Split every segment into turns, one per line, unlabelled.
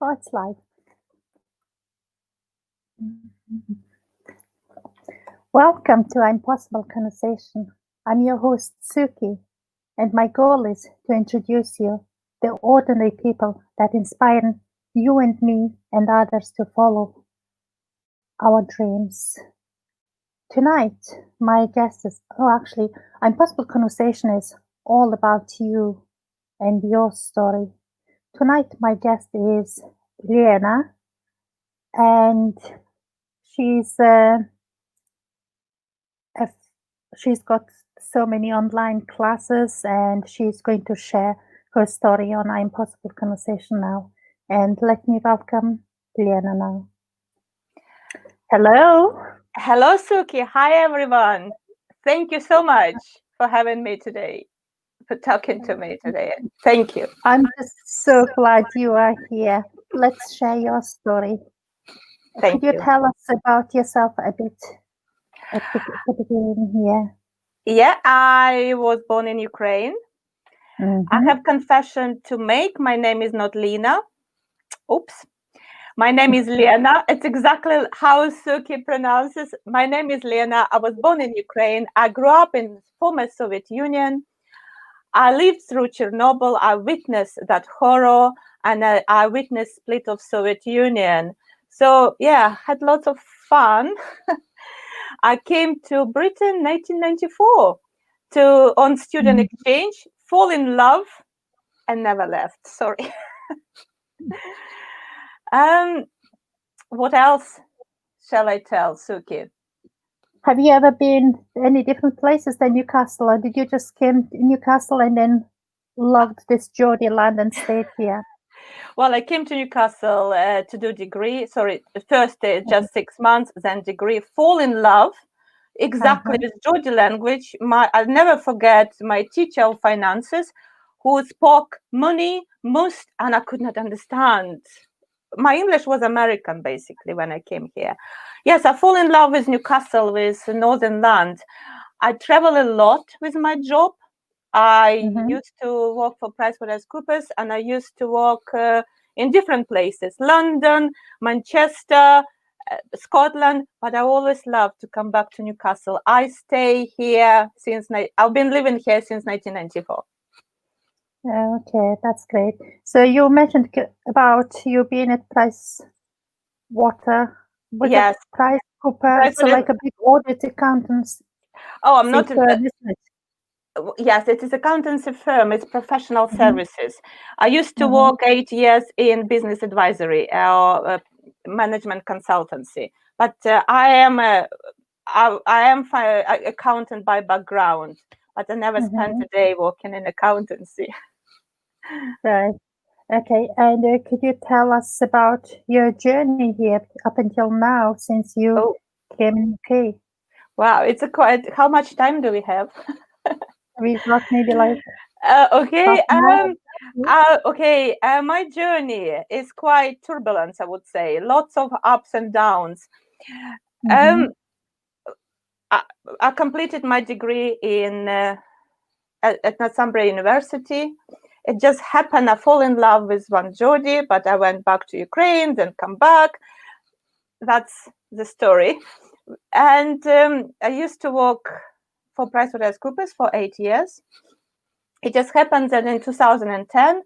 Oh, it's live. Welcome to I'mPossible Conversation. I'm your host, Suki, and my goal is to introduce you the ordinary people that inspire you and me and others to follow our dreams. Tonight, my guest is, I'mPossible Conversation is all about you and your story. Tonight, my guest is Lena, and she's she's got so many online classes, and she's going to share her story on I'mPossible Conversation now. And let me welcome Lena now. Hello.
Hello, Suki. Hi, everyone. Thank you so much for having me today, for talking to me today. Thank you.
I'm just so glad you are here. Let's share your story.
Thank
Could you tell us about yourself a bit at the beginning here?
Yeah, I was born in Ukraine. I have confession to make. My name is not Lena. Oops. My name is Lena. It's exactly how Suki pronounces. My name is Lena. I was born in Ukraine. I grew up in former Soviet Union. I lived through Chernobyl. I witnessed that horror, and I witnessed split of Soviet Union. So yeah, had lots of fun. I came to Britain 1994 on student exchange, fall in love, and never left. Sorry. What else shall I tell, Suki?
Have you ever been any different places than Newcastle, or did you just came to Newcastle and then loved this Geordie land and stayed here?
Well, I came to Newcastle to do degree. Sorry, first just 6 months, then degree. Fall in love exactly with Geordie language. I'll never forget my teacher of finances, who spoke money most, and I could not understand. My English was American, basically, when I came here. Yes, I fall in love with Newcastle, with Northern Land. I travel a lot with my job. I used to work for PricewaterhouseCoopers, and I used to work in different places, London, Manchester, Scotland, but I always love to come back to Newcastle. I stay here I've been living here since 1994.
Okay, that's great. So you mentioned about you being at Pricewater.
Yes.
PriceCoopers, so like a big audit accountants.
Oh, I'm not. Yes, it is accountancy firm. It's professional services. I used to work 8 years in business advisory or management consultancy, but I am accountant by background, but I never spent a day working in accountancy.
Right. Okay. And could you tell us about your journey here up until now, since you came in UK?
Wow, it's quite. How much time do we have?
We've got maybe like.
Okay. My journey is quite turbulent, I would say. Lots of ups and downs. I completed my degree at Northumbria University. It just happened. I fall in love with one Geordie, but I went back to Ukraine, then come back. That's the story. And I used to work for PricewaterhouseCoopers for 8 years. It just happened that in 2010,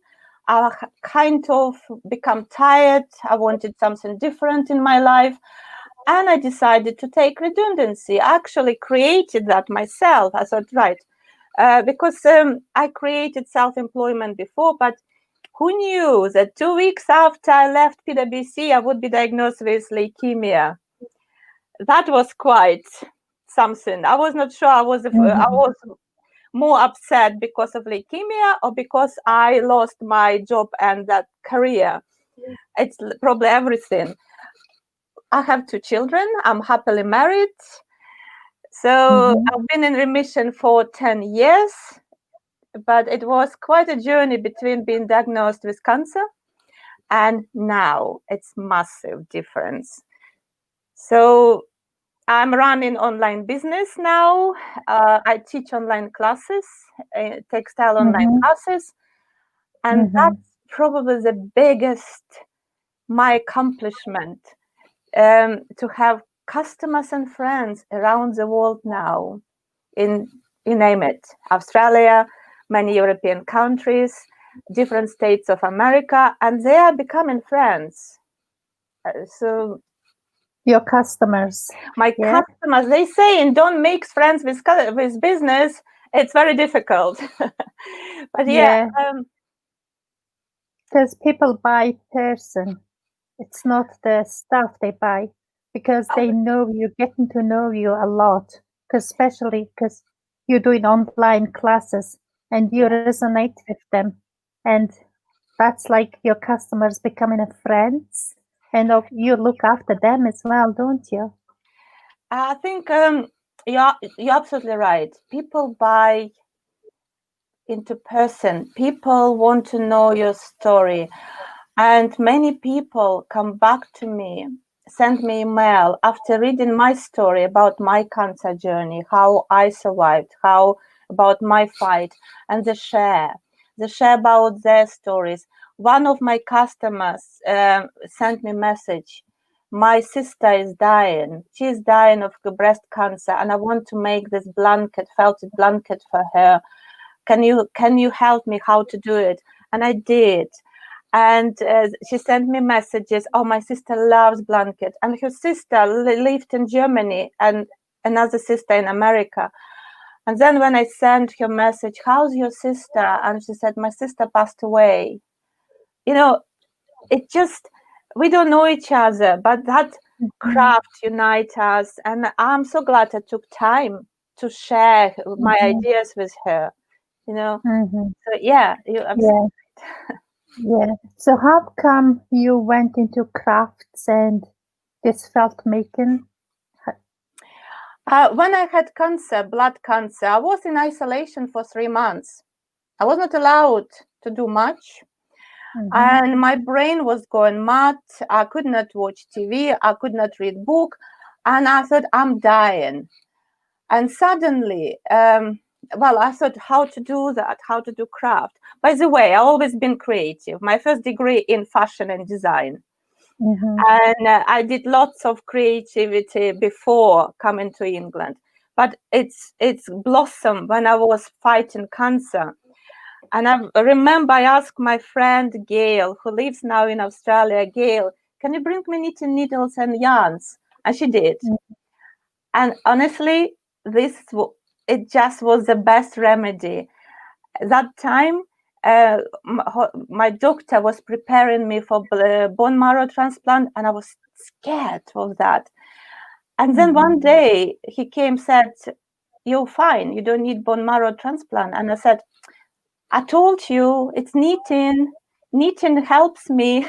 I kind of become tired. I wanted something different in my life. And I decided to take redundancy. I actually created that myself. I thought, right, because I created self-employment before, but who knew that 2 weeks after I left PwC, I would be diagnosed with leukemia? That was quite something. I was not sure. I was more upset because of leukemia or because I lost my job and that career. It's probably everything. I have 2 children. I'm happily married. So I've been in remission for 10 years, but it was quite a journey between being diagnosed with cancer and now. It's massive difference. So I'm running online business now. I teach online classes, textile online classes. And that's probably the biggest my accomplishment, to have customers and friends around the world now, in you name it, Australia, many European countries, different states of America, and they are becoming friends. So
Your customers.
my
Yeah.
customers, they say, and don't make friends with business. It's very difficult. But yeah,
because people buy person. It's not the stuff they buy, because they know you, getting to know you a lot. Because especially because you're doing online classes and you resonate with them, and that's like your customers becoming a friends, and you look after them as well, don't you?
I think you're absolutely right. People buy into person. People want to know your story, and many people come back to me, send me email after reading my story about my cancer journey, how I survived, how about my fight, and they share about their stories. One of my customers sent me a message. My sister is dying. She's dying of breast cancer, and I want to make this felted blanket for her. Can you help me how to do it? And I did. And she sent me messages. Oh, my sister loves blanket, and her sister lived in Germany, and another sister in America. And then when I sent her message, how's your sister? And she said, my sister passed away. You know, it just, we don't know each other, but that craft unites us. And I'm so glad I took time to share my ideas with her, you know. So yeah, you absolutely right.
Yeah. So how come you went into crafts and this felt making?
When I had cancer, blood cancer, I was in isolation for 3 months. I was not allowed to do much. And my brain was going mad. I could not watch TV. I could not read book. And I thought, I'm dying. And suddenly, I thought, how to do that, how to do craft. By the way, I've always been creative. My first degree in fashion and design. And I did lots of creativity before coming to England. But it's blossomed when I was fighting cancer. And I remember I asked my friend Gail, who lives now in Australia, Gail, can you bring me knitting needles and yarns? And she did. And honestly, it just was the best remedy. That time, my doctor was preparing me for bone marrow transplant, and I was scared of that. And then one day he came, said, you're fine, you don't need bone marrow transplant. And I said, I told you, it's knitting. Knitting helps me.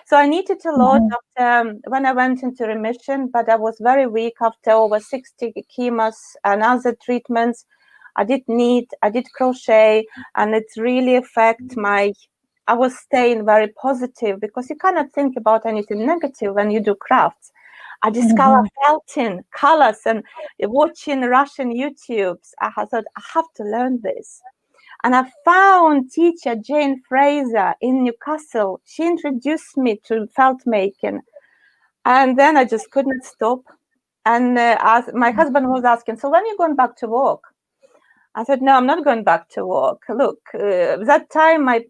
So I knitted a lot after, when I went into remission, but I was very weak after over 60 chemos and other treatments. I did knit, I did crochet, and it really affected I was staying very positive, because you cannot think about anything negative when you do crafts. I discovered felting, colors, and watching Russian YouTubes. I thought, I have to learn this. And I found teacher Jane Fraser in Newcastle. She introduced me to felt making. And then I just couldn't stop. And my husband was asking, so when are you going back to work? I said, no, I'm not going back to work. Look, that time my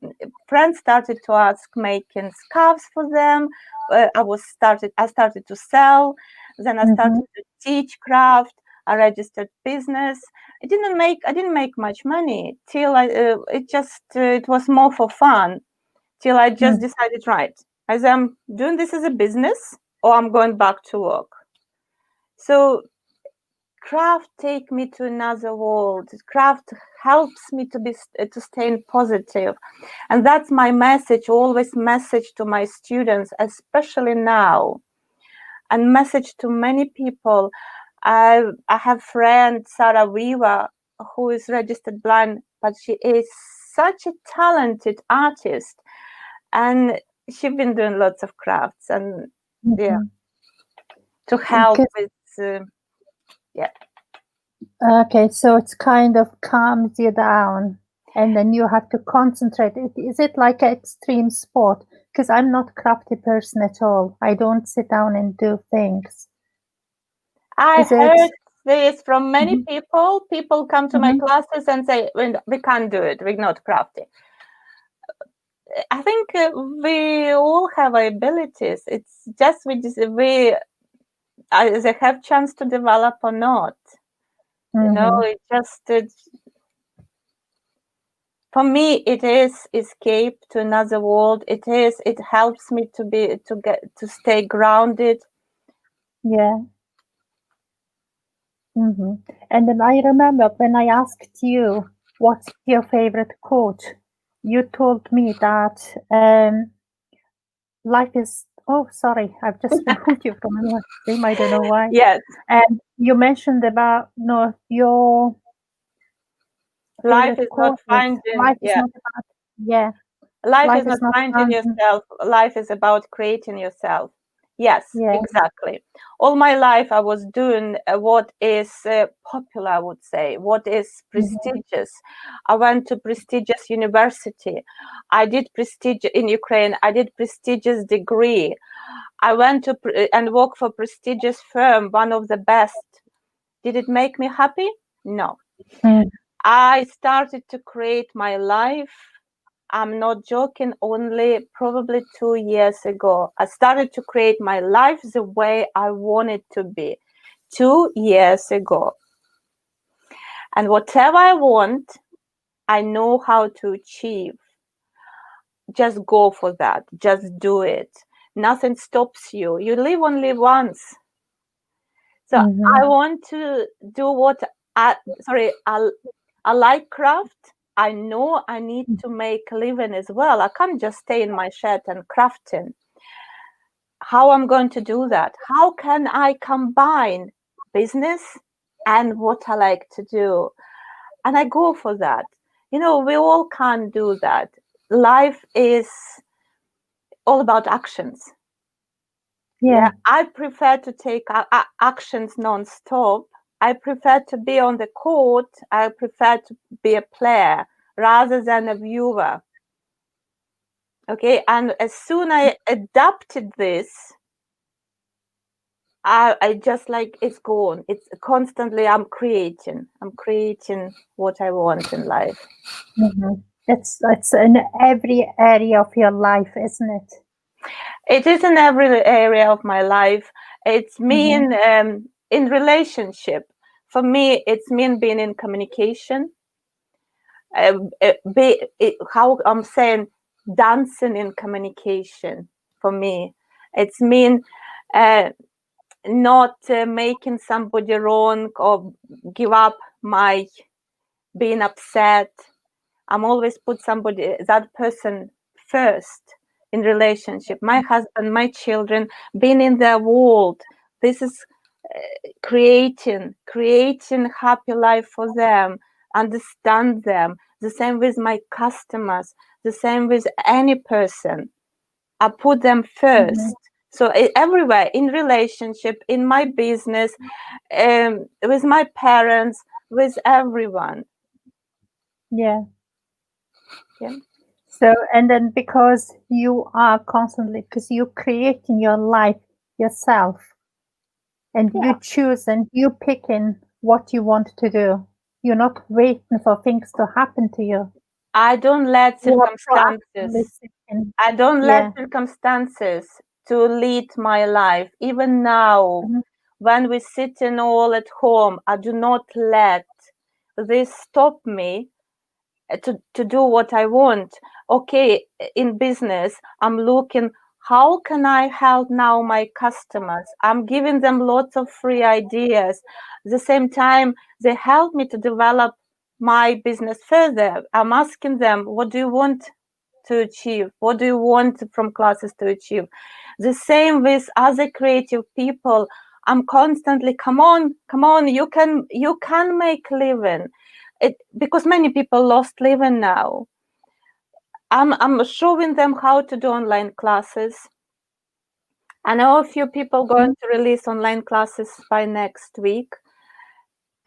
friends started to ask making scarves for them. I started to sell. Then I started to teach craft. I registered business. I didn't make much money till it was more for fun, till I just decided, right, as I'm doing this as a business, or I'm going back to work. So craft take me to another world. Craft helps me to stay positive, and that's my message. Always message to my students, especially now, and message to many people. I have friend Sarah Weaver, who is registered blind, but she is such a talented artist, and she's been doing lots of crafts, and to help with
Okay, so it's kind of calms you down. and then you have to concentrate. Is it like an extreme sport? Because I'm not a crafty person at all. I don't sit down and do things.
I
Is it?
heard this from many
Mhm.
people. People come to my
Mhm.
classes and say, we can't do it, we're not crafty. I think we all have abilities. It's just we either have chance to develop or not. You know,
Mhm.
it just for me it is escape to another world. It helps me to stay grounded.
Yeah. Mhm. And then I remember when I asked you, what's your favorite quote? You told me that life is. Oh, sorry, I've just removed you from the stream. I don't know why.
Yes,
And you mentioned about no, your
life
favorite
is not
quote is
finding.
life is
Yeah,
not about. Yeah,
life
life
is
is
not
not
finding
found.
yourself. Life is about creating yourself. Yes,
Yeah.
exactly. All my life I was doing what is popular, I would say, what is
Mhm.
prestigious. I went to prestigious university. I did prestige in Ukraine. I did prestigious degree. I went to and worked for prestigious firm, one of the best. Did it make me happy? No.
Mm.
I started to create my life. I'm not joking, only probably 2 years ago. I started to create my life the way I want it to be 2 years ago. And whatever I want, I know how to achieve. Just go for that. Just do it. Nothing stops you. You live only once. So I
Mhm.
want to do what I like craft. I know I need to make a living as well. I can't just stay in my shed and crafting. How I'm going to do that? How can I combine business and what I like to do? And I go for that. You know, we all can't do that. Life is all about actions. Yeah,
Yeah.
I prefer to take actions non-stop. I prefer to be on the court. I prefer to be a player rather than a viewer. Okay, and as soon I adapted this, I just like it's gone. It's constantly I'm creating what I want in life.
Mhm. It's in every area of your life, isn't it?
It is in every area of my life. It's me
Mhm.
in relationship. For me, it's me being in communication. How I'm saying, dancing in communication. For me, it's mean not making somebody wrong or give up my being upset. I'm always put that person first in relationship. My husband, my children, being in their world. This is creating happy life for them, understand them. The same with my customers, the same with any person. I put them first.
Mhm.
So everywhere, in relationship, in my business, with my parents, with everyone.
Yeah.
Yeah.
So, and then because you are constantly, because you're creating your life yourself and
Yeah.
you choose and you picking what you want to do. You're not waiting for things to happen to you.
I don't let
You are
circumstances.
proactively seeking.
I don't
Yeah.
let circumstances to lead my life. Even now,
Mhm.
when we're sitting all at home, I do not let this stop me to do what I want. Okay, in business, I'm looking how can I help now my customers? I'm giving them lots of free ideas. At the same time, they help me to develop my business further. I'm asking them, what do you want to achieve? What do you want from classes to achieve? The same with other creative people. I'm constantly, come on, you can make living. Because many people lost living now. I'm showing them how to do online classes. I know a few people going to release online classes by next week.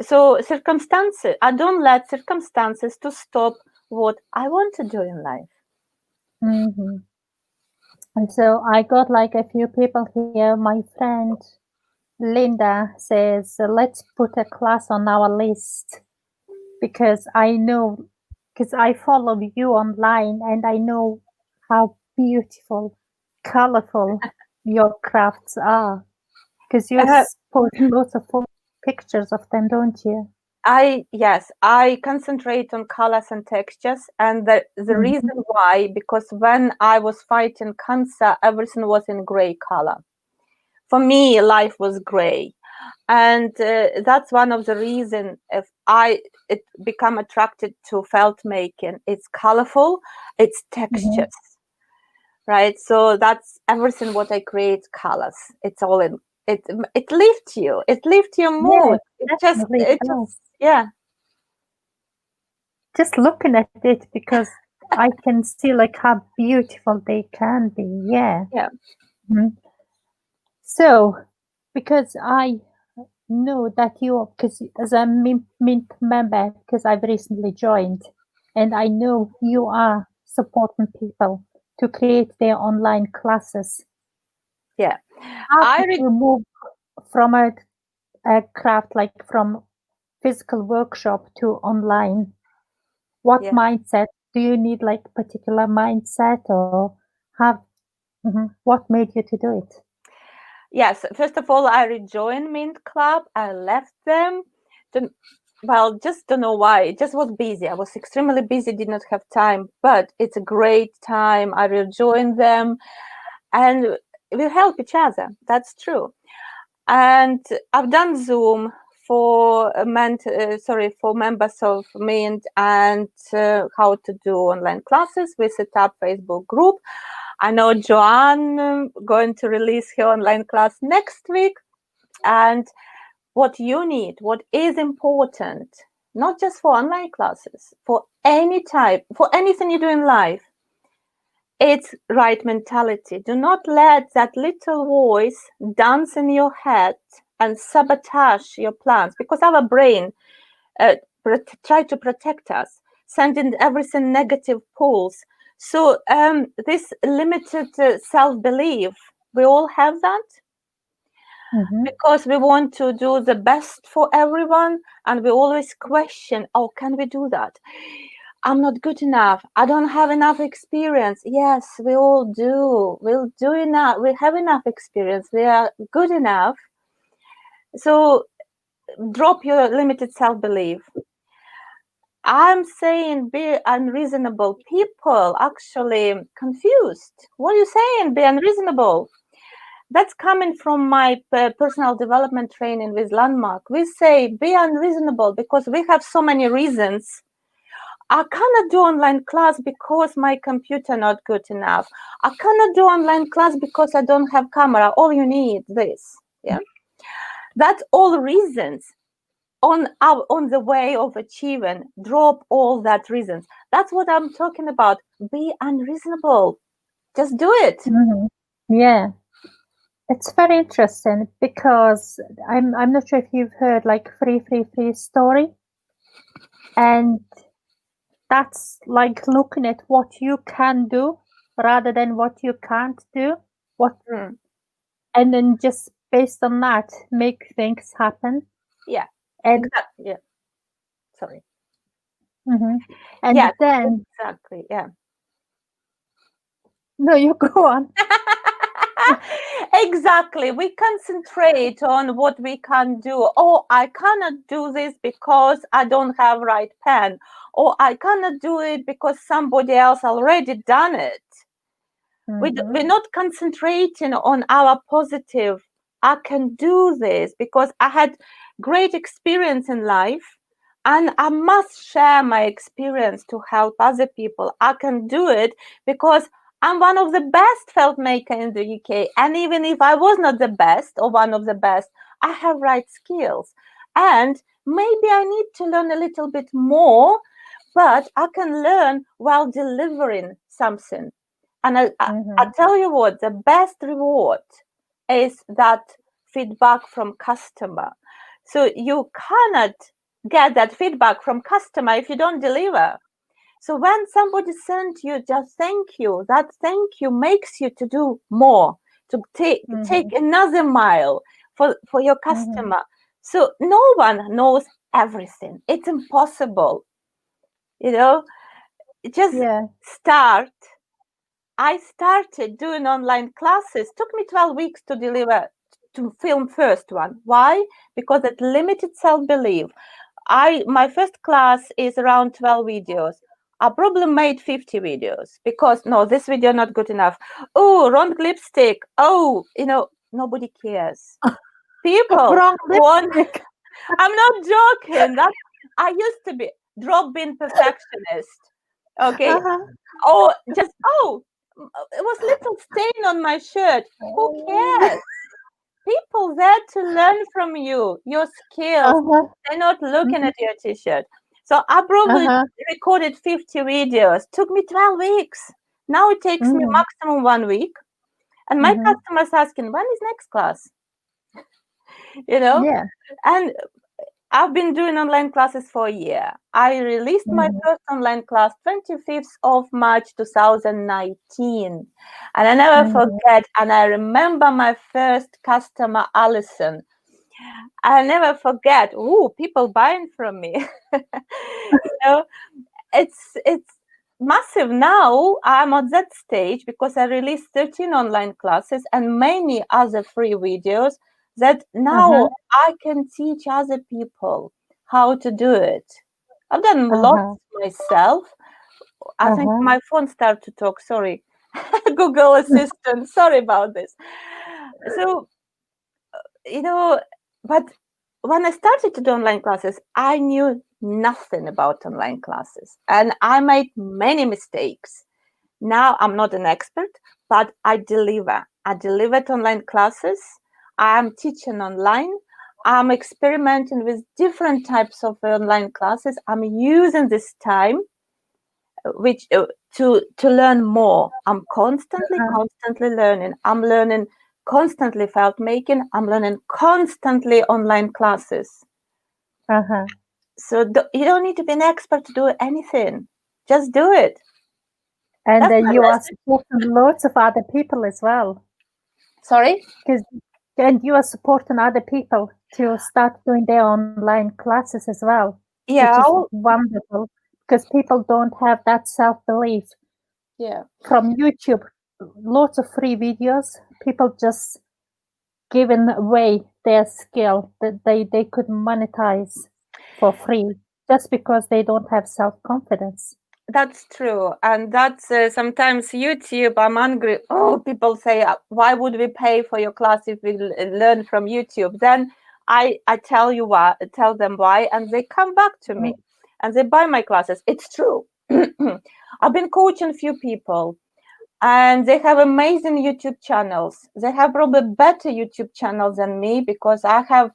So circumstances, I don't let circumstances to stop what I want to do in life.
Mm-hmm. And so I got like a few people here. My friend Linda says, let's put a class on our list because I know, because I follow you online and I know how beautiful, colorful your crafts are. Because you
Uh,
post lots of pictures of them, don't you?
Yes, I concentrate on colors and textures, and the reason why, because when I was fighting cancer, everything was in gray color. For me, life was gray, and that's one of the reasons if it become attracted to felt making. It's colorful, it's textures, right? So that's everything what I create, colors. It's all in it. It lifts you. It lifts your mood.
Yeah, definitely
It
does.
just yeah.
Just looking at it because I can see like how beautiful they can be. Yeah.
Yeah.
Mhm. So, because I know that because as a Mint member, because I've recently joined, and I know you are supporting people to create their online classes.
Yeah.
How did you move from a craft, like from physical workshop to online? What mindset do you need, like particular mindset, or have what made you to do it?
Yes, first of all, I rejoined Mint Club. I left them. Just don't know why. It just was busy. I was extremely busy, did not have time, but it's a great time. I rejoined them and we help each other. That's true. And I've done Zoom for for members of Mint and how to do online classes. We set up Facebook group. I know Joanne going to release her online class next week. And what you need, what is important, not just for online classes, for any type, for anything you do in life, it's right mentality. Do not let that little voice dance in your head and sabotage your plans, because our brain try to protect us, sending everything negative pulls. So this limited self-belief, we all have that because we want to do the best for everyone, and we always question, oh, can we do that? I'm not good enough. I don't have enough experience. Yes, we all do. We'll do enough. We have enough experience. We are good enough. So drop your limited self-belief. I'm saying be unreasonable. People actually confused. What are you saying? Be unreasonable. That's coming from my personal development training with Landmark. We say be unreasonable because we have so many reasons. I cannot do online class because my computer not good enough. I cannot do online class because I don't have camera. All you need this. Yeah, that's all reasons. On the way of achieving, drop all that reasons. That's what I'm talking about. Be unreasonable. Just do it.
Yeah, it's very interesting because I'm not sure if you've heard like free story, and that's like looking at what you can do rather than what you can't do. And then just based on that, make things happen.
Yeah,
and
exactly. Yeah. Sorry.
And
yeah,
then
exactly. Yeah.
No, you go on.
Exactly. We concentrate on what we can do. Oh, I cannot do this because I don't have right pen. Or I cannot do it because somebody else already done it. We're not concentrating on our positive. I can do this because I had great experience in life and I must share my experience to help other people. I can do it because I'm one of the best felt maker in the UK. And even if I was not the best or one of the best, I have right skills. And maybe I need to learn a little bit more, but I can learn while delivering something. And I tell you what, the best reward is that feedback from customer. So you cannot get that feedback from customer if you don't deliver. So when somebody sends you just thank you, that thank you makes you to do more, to take another mile for your customer. So no one knows everything. It's impossible. Just start. I started doing online classes. Took me 12 weeks to film first one. Why? Because it limited self-belief. My first class is around 12 videos. I probably made 50 videos because no, this video not good enough. Oh, wrong lipstick. Oh, nobody cares. People
wrong
want.
lipstick.
I'm not joking. I used to be drop-in perfectionist. Okay. It was little stain on my shirt. Who cares? People there to learn from you, your skills. They're not looking at your t-shirt. So I probably recorded 50 videos. Took me 12 weeks. Now it takes me maximum 1 week. And my customers asking, when is next class?
Yeah.
And I've been doing online classes for a year. I released my first online class 25th of March 2019. And I never forget, and I remember my first customer, Alison. I never forget, people buying from me. It's massive. Now I'm at that stage because I released 13 online classes and many other free videos that now I can teach other people how to do it. I've done lots myself. I think my phone started to talk. Sorry. Google Assistant. Sorry about this. So, but when I started to do online classes, I knew nothing about online classes and I made many mistakes. Now I'm not an expert, but I deliver. I delivered online classes. I'm teaching online. I'm experimenting with different types of online classes. I'm using this time to learn more. I'm constantly learning. I'm learning constantly felt making. I'm learning constantly online classes. So you don't need to be an expert to do anything. Just do it.
And you are supporting lots of other people as well.
Sorry?
And you are supporting other people to start doing their online classes as well.
Yeah.
Which is wonderful because people don't have that self-belief.
Yeah.
From YouTube, lots of free videos, people just giving away their skill that they could monetize for free just because they don't have self-confidence.
That's true. And that's sometimes YouTube, I'm angry. People say, why would we pay for your class if we learn from YouTube? Then I tell them why, and they come back to me and they buy my classes. It's true. I've been coaching a few people and they have amazing YouTube channels. They have probably better YouTube channels than me because I have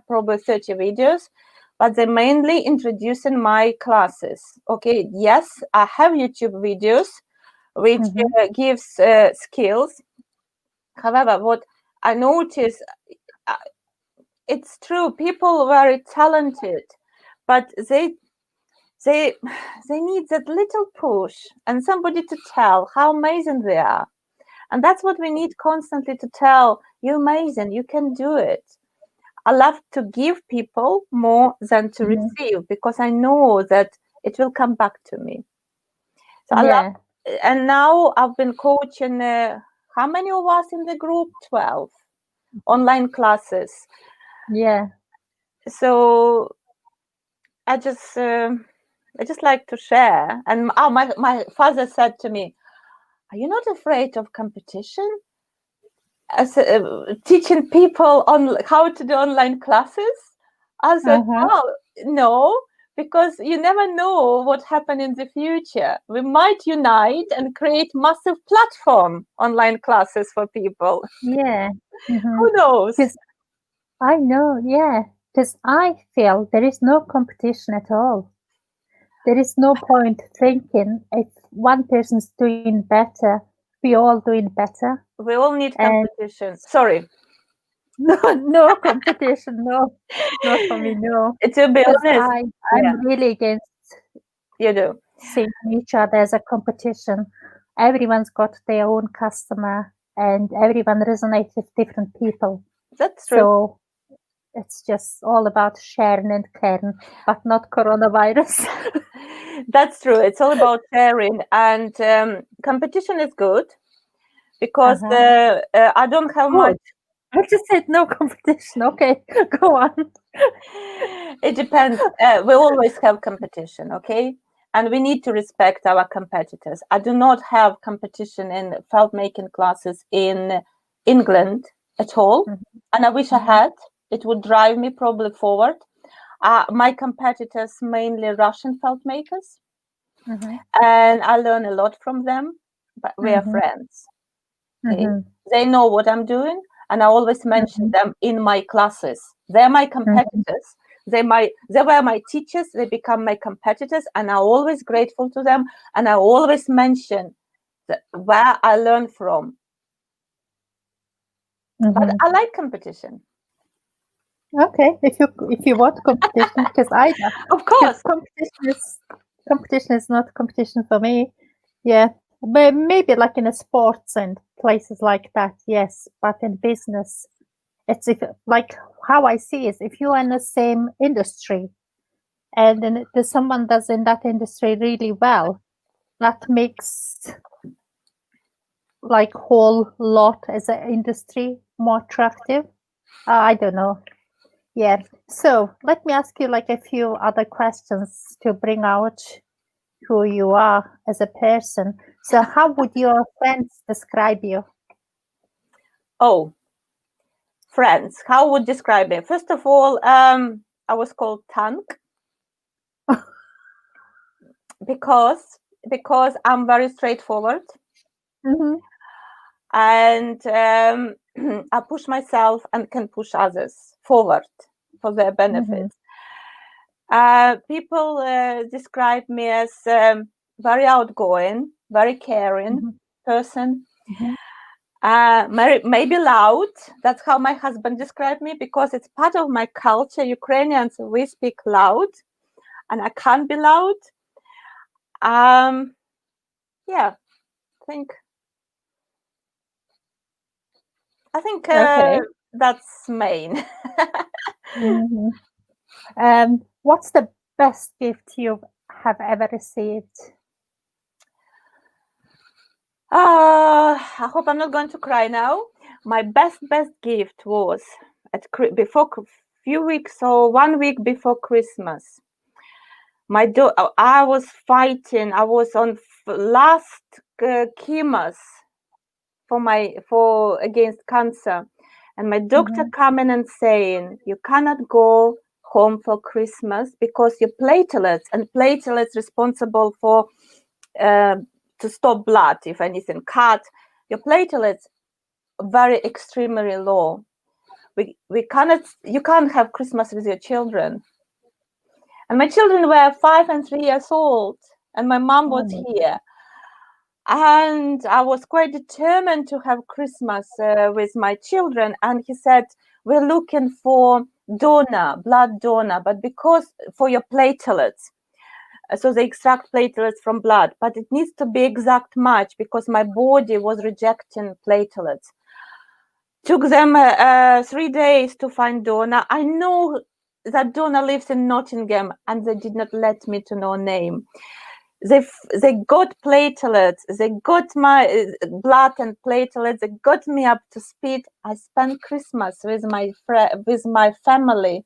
probably 30 videos, but they're mainly introducing my classes. Okay, yes, I have YouTube videos, which gives skills. However, what I notice, it's true, people are very talented, but they need that little push and somebody to tell how amazing they are. And that's what we need constantly to tell, you're amazing, you can do it. I love to give people more than to receive because I know that it will come back to me. So and now I've been coaching, how many of us in the group? 12 online classes.
Yeah.
So I just like to share. And my father said to me, are you not afraid of competition? As teaching people on how to do online classes? I said, well, no, because you never know what happened in the future. We might unite and create massive platform online classes for people.
Yeah.
Who knows?
I know, yeah. Because I feel there is no competition at all. There is no point thinking if one person's doing better, we all doing better.
We all need competition. Sorry.
No competition, no. Not for me, no.
To be honest,
I'm really against.
You do.
seeing each other as a competition. Everyone's got their own customer and everyone resonates with different people.
That's true.
So it's just all about sharing and caring, but not coronavirus.
That's true. It's all about sharing, and competition is good because I don't have much.
I just said no competition. Okay, go on.
It depends. We always have competition, okay? And we need to respect our competitors. I do not have competition in felt making classes in England at all. And I wish I had. It would drive me probably forward. My competitors, mainly Russian felt makers. And I learn a lot from them, but we are friends. Okay? They know what I'm doing. And I always mention them in my classes. They're my competitors. They were my teachers. They become my competitors, and I'm always grateful to them. And I always mention where I learn from. But I like competition.
Okay, if you want competition, because
of course
competition is not competition for me. Yeah, but maybe like in a sports and places like that, yes. But in business, it's like how I see is if you are in the same industry, and then there's someone that's in that industry really well, that makes like whole lot as an industry more attractive. I don't know. Yeah. So let me ask you like a few other questions to bring out who you are as a person. So how would your friends describe you?
Oh, friends, how would describe me? First of all, I was called Tank because I'm very straightforward. And I push myself and can push others forward for their benefit. People describe me as very outgoing, very caring person. Maybe loud. That's how my husband described me, because it's part of my culture. Ukrainians, we speak loud, and I can't be loud. Yeah, I think that's main.
What's the best gift you have ever received?
I hope I'm not going to cry now. My best gift was before few weeks or 1 week before Christmas. I was fighting. I was on last chemos against cancer, and my doctor coming and saying, you cannot go home for Christmas because your platelets responsible for to stop blood, if anything, cut. Your platelets very extremely low. You can't have Christmas with your children. And my children were 5 and 3 years old, and my mom was here. And I was quite determined to have Christmas with my children. And he said, we're looking for blood donor, but because for your platelets. So they extract platelets from blood, but it needs to be exact match because my body was rejecting platelets. Took them 3 days to find donor. I know that donor lives in Nottingham, and they did not let me to know name. They got platelets. They got my blood and platelets. They got me up to speed. I spent Christmas with my family.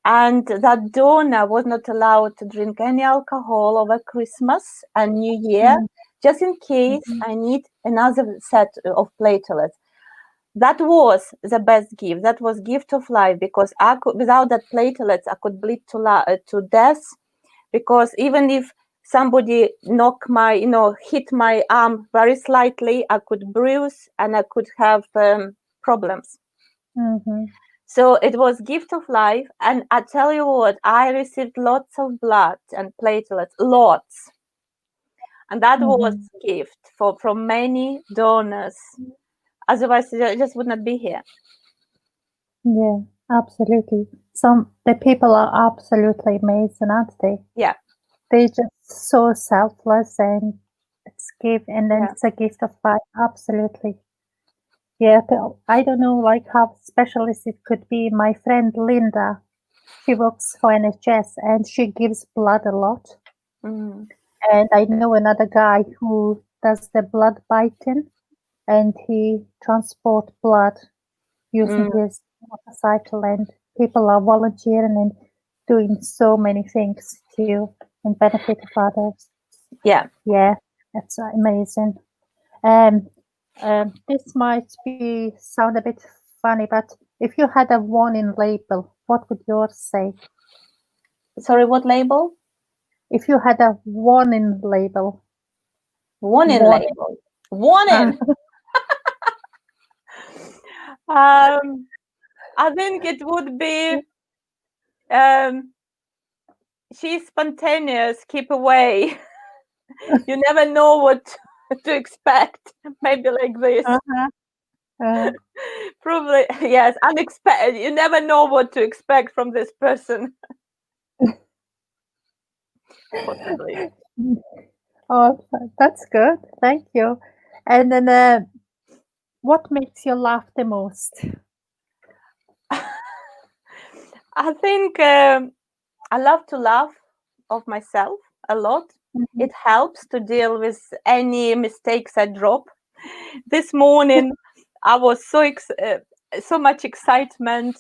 And that donor was not allowed to drink any alcohol over Christmas and New Year, just in case I need another set of platelets. That was the best gift. That was gift of life, because without that platelets, I could bleed to death. Because even if somebody hit my arm very slightly, I could bruise and I could have problems. So it was gift of life. And I tell you what, I received lots of blood and platelets, lots. And that was gift from many donors. Otherwise, I just would not be here.
Yeah, absolutely. The people are absolutely amazing, aren't they?
Yeah.
They just so selfless, and it's and then
Yeah.
it's a gift of life. Absolutely. Yeah, I don't know like how specialist it could be. My friend Linda, she works for NHS and she gives blood a lot.
Mm.
And I know another guy who does the blood biting, and he transport blood using his motorcycle, and people are volunteering and doing so many things to in benefit of others.
Yeah.
Yeah, that's amazing. Um, this might be sound a bit funny, but if you had a warning label, what would yours say?
Sorry, what label?
If you had a warning label,
Warning
warning.
label. Warning. I think it would be she's spontaneous, keep away. You never know what to expect. Maybe like this. Probably, yes, unexpected. You never know what to expect from this person. Possibly.
Oh, that's good. Thank you. And then, what makes you laugh the most?
I think I love to laugh of myself a lot.
Mhm.
It helps to deal with any mistakes I drop. This morning, I was so much excitement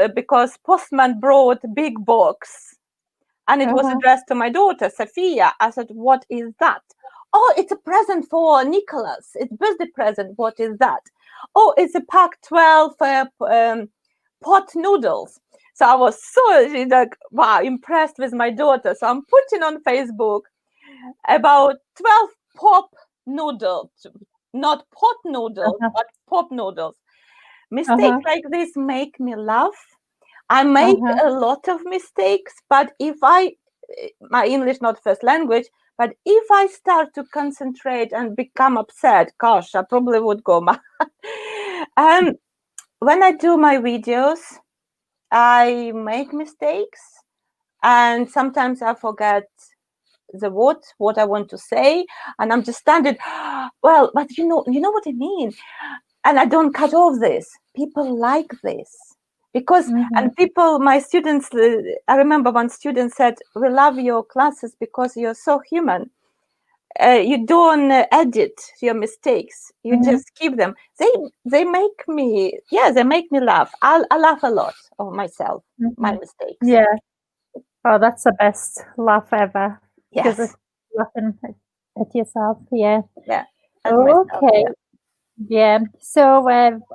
because postman brought a big box and it was addressed to my daughter, Sophia. I said, "What is that?" "Oh, it's a present for Nicholas. It's birthday present. What is that?" "Oh, it's a pack 12 pot noodles." So I was so like, wow, impressed with my daughter. So I'm putting on Facebook about 12 pop noodles, not pot noodles, but pop noodles. Mistakes like this make me laugh. I make a lot of mistakes, but my English not first language, but if I start to concentrate and become upset, gosh, I probably would go mad. When I do my videos, I make mistakes, and sometimes I forget what I want to say, and I'm just standing. Well, but you know what I mean, and I don't cut off this. People like this because, and people, my students, I remember one student said, "We love your classes because you're so human. You don't edit your mistakes. You just keep them. They make me, they make me laugh. I laugh a lot of myself, my mistakes."
Yeah. Oh, that's the best laugh ever. Because
Yes.
it's laughing at yourself. Yeah.
Yeah. At myself,
Okay.
yeah.
Yeah. So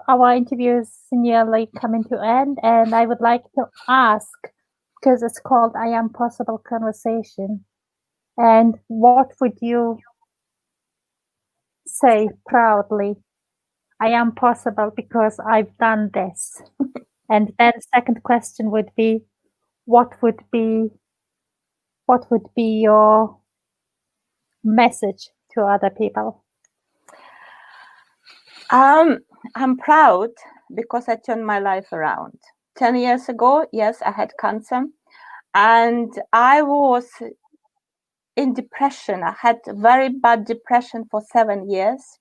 our interview is nearly coming to end, and I would like to ask, because it's called I'mPossible Conversation, and what would you say proudly? I am possible because I've done this. And then second question would be, what would be your message to other people?
I'm proud because I turned my life around. 10 years ago, yes, I had cancer, and I was in depression. I had very bad depression for 7 years.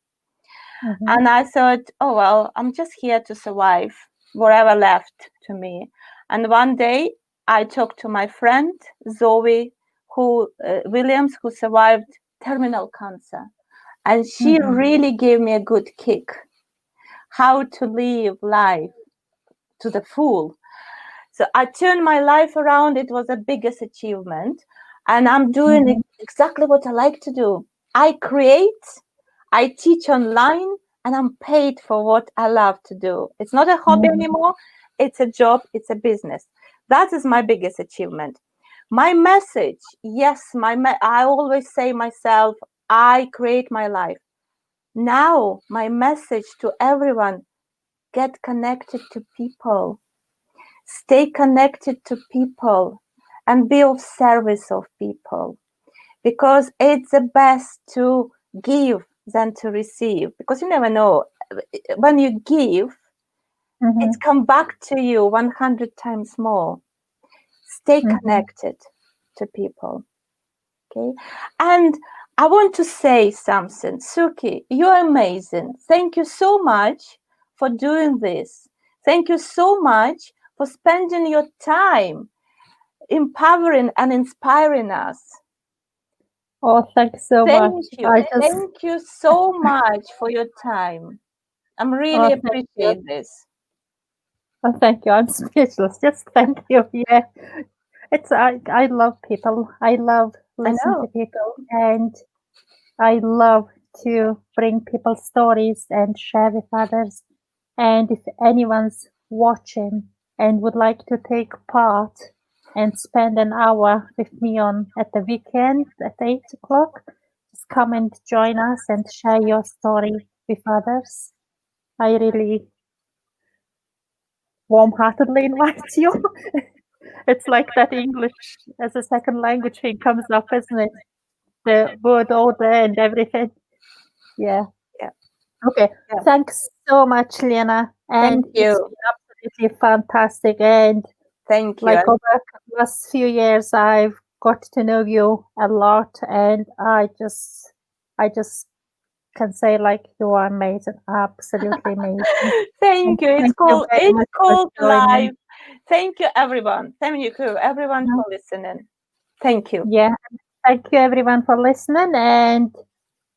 And I thought, oh, well, I'm just here to survive whatever left to me. And one day I talked to my friend, Zoe Williams, who survived terminal cancer. And she really gave me a good kick, how to live life to the full. So I turned my life around. It was the biggest achievement. And I'm doing exactly what I like to do. I create, I teach online, and I'm paid for what I love to do. It's not a hobby anymore. It's a job. It's a business. That is my biggest achievement. My message, yes, I always say myself, I create my life. Now, my message to everyone, get connected to people. Stay connected to people and be of service of people, because it's the best to give than to receive, because you never know when you give, it's come back to you 100 times more. Stay connected. to people. Okay, and I want to say something. Suki, you're amazing. Thank you so much for doing this. Thank you so much for spending your time empowering and inspiring us.
Oh, thanks so much.
Thank you so much for your time. I'm really appreciate this.
Oh, thank you. I'm speechless. Just thank you. Yeah, I love people. I love listening to people, and I love to bring people's stories and share with others. And if anyone's watching and would like to take part and spend an hour with me at the weekend at 8 o'clock, just come and join us and share your story with others. I really warm-heartedly invite you. It's like that English as a second language thing comes up, isn't it? The word order and everything. Yeah. Okay. Yeah. Thanks so much, Lena. And
Thank you.
It's been absolutely fantastic. And
thank you.
Like over the last few years, I've got to know you a lot, and I just can say like you are amazing, absolutely amazing.
Thank you. It's called live. Thank you, everyone. Thank you, everyone, for listening. Thank you.
Yeah, thank you, everyone, for listening, and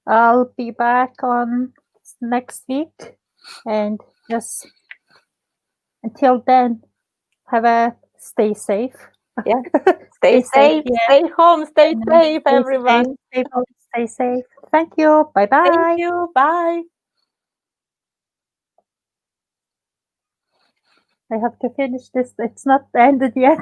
I'll be back on next week. And just until then, stay safe.
Yeah, stay safe. Stay home. Stay safe, everyone.
Stay safe. Thank you. Bye bye.
Thank you. Bye.
I have to finish this. It's not ended yet.